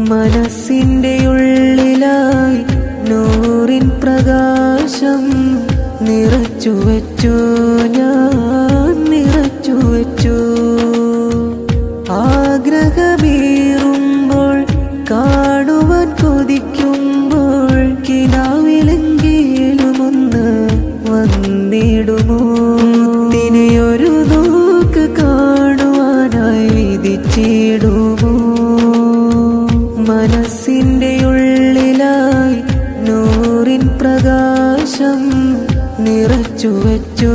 മനസ്സിൻ്റെ ഉള്ളിലായി നൂറിൻ പ്രകാശം നിറച്ചു വെച്ചു, ഞാൻ നിറച്ചു വെച്ചു. ആഗ്രഹമേറുമ്പോൾ കാണുവാൻ കൊതിക്കുമ്പോൾ കിനാവിലെങ്കിലുമൊന്ന് വന്നിടുമോ? തിനെയൊരു നോക്ക് കാണുവാനായി വിധിച്ചിടുമോ? മനസ്സിൻ്റെ ഉള്ളിലായി നൂറിൻ പ്രകാശം നിറച്ചു വെച്ചു.